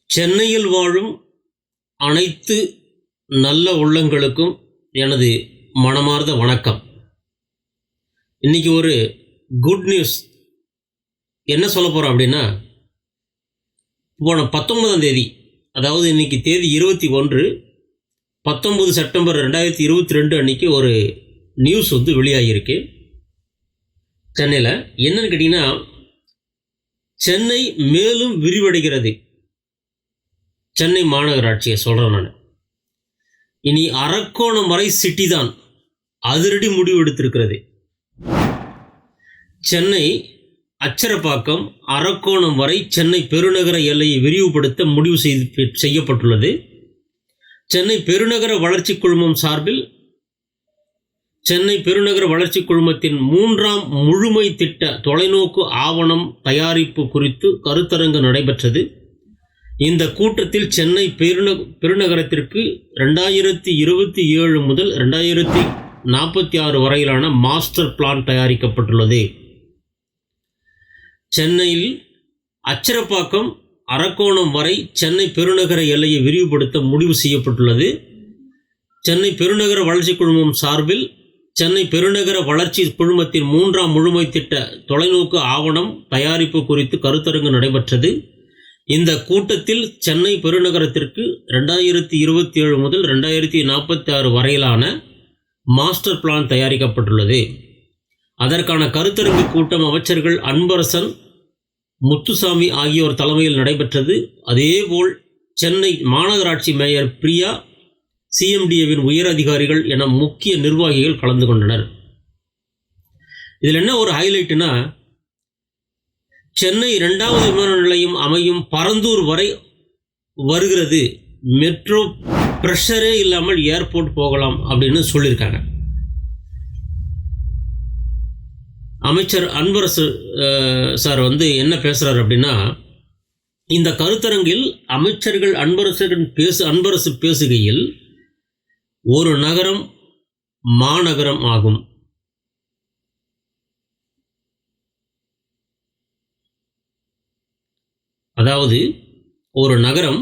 சென்னையில் வாழும் அனைத்து நல்ல உள்ளங்களுக்கும் எனது மனமார்ந்த வணக்கம். இன்னைக்கு ஒரு குட் நியூஸ் என்ன சொல்ல போகிறோம் அப்படின்னா, போன 19ஆம் தேதி, அதாவது இன்னைக்கு தேதி 19 செப்டம்பர் 2022 அன்னைக்கு ஒரு நியூஸ் வெளியாகியிருக்கு சென்னையில். என்னன்னு கேட்டிங்கன்னா, சென்னை மேலும் விரிவடைகிறது. சென்னை மாநகராட்சியை சொல்கிறேன் நான். இனி அரக்கோணம் வரை சிட்டி தான் அதிரடி முடிவு எடுத்திருக்கிறது. சென்னை அச்சரப்பாக்கம் அரக்கோணம் வரை சென்னை பெருநகர எல்லையை விரிவுபடுத்த முடிவு செய்யப்பட்டுள்ளது. சென்னை பெருநகர வளர்ச்சி குழுமம் சார்பில் சென்னை பெருநகர வளர்ச்சி குழுமத்தின் 3ஆம் முழுமை திட்ட தொலைநோக்கு ஆவணம் தயாரிப்பு குறித்து கருத்தரங்கு நடைபெற்றது. இந்த கூட்டத்தில் சென்னை பெருநகரத்திற்கு 2027 முதல் 2046 வரையிலான மாஸ்டர் பிளான் தயாரிக்கப்பட்டுள்ளது. சென்னையில் அச்சரப்பாக்கம் அரக்கோணம் வரை சென்னை பெருநகர எல்லையை விரிவுபடுத்த முடிவு செய்யப்பட்டுள்ளது. சென்னை பெருநகர வளர்ச்சி குழுமம் சார்பில் சென்னை பெருநகர வளர்ச்சி குழுமத்தின் 3ஆம் முழுமை திட்ட தொலைநோக்கு ஆவணம் தயாரிப்பு குறித்து கருத்தரங்கு நடைபெற்றது. இந்த கூட்டத்தில் சென்னை பெருநகரத்திற்கு 2027 முதல் 2046 வரையிலான மாஸ்டர் பிளான் தயாரிக்கப்பட்டுள்ளது. அதற்கான கருத்தரங்கு கூட்டம் அமைச்சர்கள் அன்பரசன், முத்துசாமி ஆகியோர் தலைமையில் நடைபெற்றது. அதேபோல் சென்னை மாநகராட்சி மேயர் பிரியா, சிஎம்டிஏவின் உயர் அதிகாரிகள் என முக்கிய நிர்வாகிகள் கலந்து கொண்டனர். இதில் என்ன ஒரு ஹைலைட்னா, சென்னை 2வது விமான நிலையம் அமையும் பரந்தூர் வரை வருகிறது. மெட்ரோ ப்ரெஷரே இல்லாமல் ஏர்போர்ட் போகலாம் அப்படின்னு சொல்லியிருக்காங்க. அமைச்சர் அன்பரசு சார் என்ன பேசுகிறார் அப்படின்னா, இந்த கருத்தரங்கில் அமைச்சர்கள் அன்பரசு பேசுகையில், ஒரு நகரம் மாநகரம் ஆகும். அதாவது ஒரு நகரம்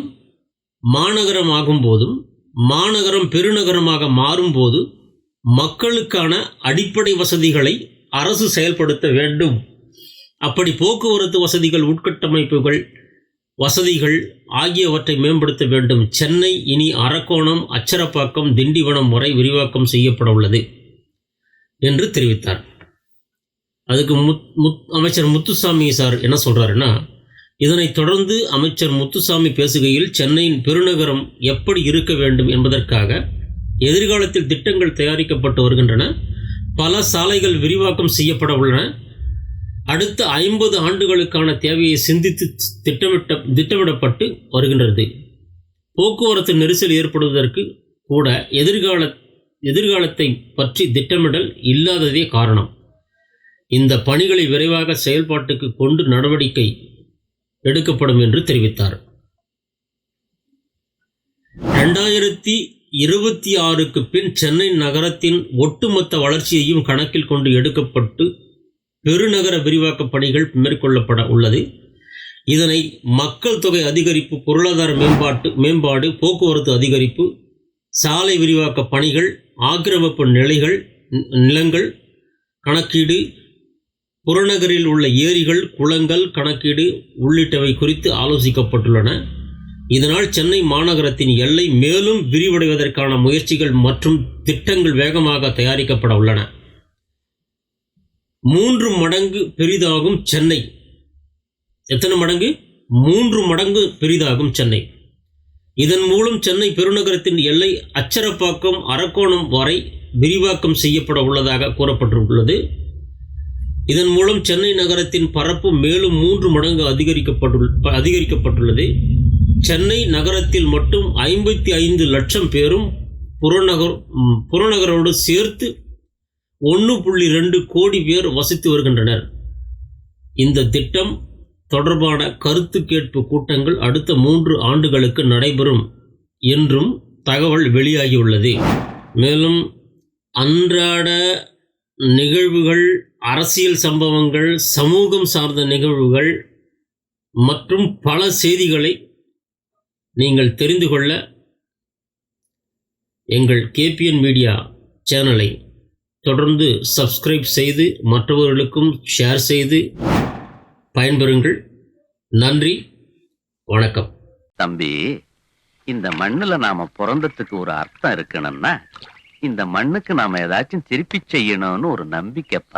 மாநகரம் ஆகும் போதும் மாநகரம் பெருநகரமாக மாறும்போது மக்களுக்கான அடிப்படை வசதிகளை அரசு செயல்படுத்த வேண்டும். அப்படி போக்குவரத்து வசதிகள், உட்கட்டமைப்புகள், வசதிகள் ஆகியவற்றை மேம்படுத்த வேண்டும். சென்னை இனி அரக்கோணம், அச்சரப்பாக்கம், திண்டிவனம் வரை விரிவாக்கம் செய்யப்பட உள்ளது என்று தெரிவித்தார். அதுக்கு அமைச்சர் முத்துசாமி சார் என்ன சொல்கிறாருன்னா, இதனைத் தொடர்ந்து அமைச்சர் முத்துசாமி பேசுகையில், சென்னையின் பெருநகரம் எப்படி இருக்க வேண்டும் என்பதற்காக எதிர்காலத்தில் திட்டங்கள் தயாரிக்கப்பட்டு வருகின்றன. பல சாலைகள் விரிவாக்கம் செய்யப்பட உள்ளன. அடுத்த 50 ஆண்டுகளுக்கான தேவையை சிந்தித்து திட்டமிடப்பட்டு வருகின்றது. போக்குவரத்து நெரிசல் ஏற்படுவதற்கு கூட எதிர்காலத்தை பற்றி திட்டமிடல் இல்லாததே காரணம். இந்த பணிகளை விரைவாக செயல்பாட்டுக்கு கொண்டு நடவடிக்கை எடுக்கப்படும் என்று தெரிவித்தார். 2026க்கு பின் சென்னை நகரத்தின் ஒட்டுமொத்த வளர்ச்சியையும் கணக்கில் கொண்டு எடுக்கப்பட்டு பெருநகர விரிவாக்க பணிகள் மேற்கொள்ளப்பட உள்ளது. இதனை மக்கள் தொகை அதிகரிப்பு, பொருளாதார மேம்பாடு, போக்குவரத்து அதிகரிப்பு, சாலை விரிவாக்க பணிகள், ஆக்கிரமிப்பு நிலங்கள் கணக்கீடு, புறநகரில் உள்ள ஏரிகள், குளங்கள் கணக்கீடு உள்ளிட்டவை குறித்து ஆலோசிக்கப்பட்டுள்ளன. இதனால் சென்னை மாநகரத்தின் எல்லை மேலும் விரிவடைவதற்கான முயற்சிகள் மற்றும் திட்டங்கள் வேகமாக தயாரிக்கப்பட உள்ளன. 3 மடங்கு பெரிதாகும் சென்னை. எத்தனை மடங்கு? 3 மடங்கு பெரிதாகும் சென்னை. இதன் மூலம் சென்னை பெருநகரத்தின் எல்லை அச்சரப்பாக்கம், அரக்கோணம் வரை விரிவாக்கம் செய்யப்பட உள்ளதாக கூறப்பட்டுள்ளது. இதன் மூலம் சென்னை நகரத்தின் பரப்பு மேலும் 3 மடங்கு அதிகரிக்கப்பட்டுள்ளது. சென்னை நகரத்தில் மட்டும் 55 லட்சம் பேரும் புறநகரோடு சேர்த்து 1.2 கோடி பேர் வசித்து வருகின்றனர். இந்த திட்டம் தொடர்பான கருத்து கேட்பு கூட்டங்கள் அடுத்த 3 ஆண்டுகளுக்கு நடைபெறும் என்றும் தகவல் வெளியாகியுள்ளது. மேலும் அன்றாட நிகழ்வுகள், அரசியல் சம்பவங்கள், சமூகம் சார்ந்த நிகழ்வுகள் மற்றும் பல செய்திகளை நீங்கள் தெரிந்து கொள்ள எங்கள் கேபிஎன் மீடியா சேனலை தொடர்ந்து சப்ஸ்கிரைப் செய்து மற்றவர்களுக்கும் ஷேர் செய்து பயன்பெறுங்கள். நன்றி, வணக்கம். தம்பி, இந்த மண்ணுல நாம பிறந்ததுக்கு ஒரு அர்த்தம் இருக்கணும்னா இந்த மண்ணுக்கு நாம ஏதாச்சும் திருப்பி செய்யணும்னு ஒரு நம்பிக்கைப்பா.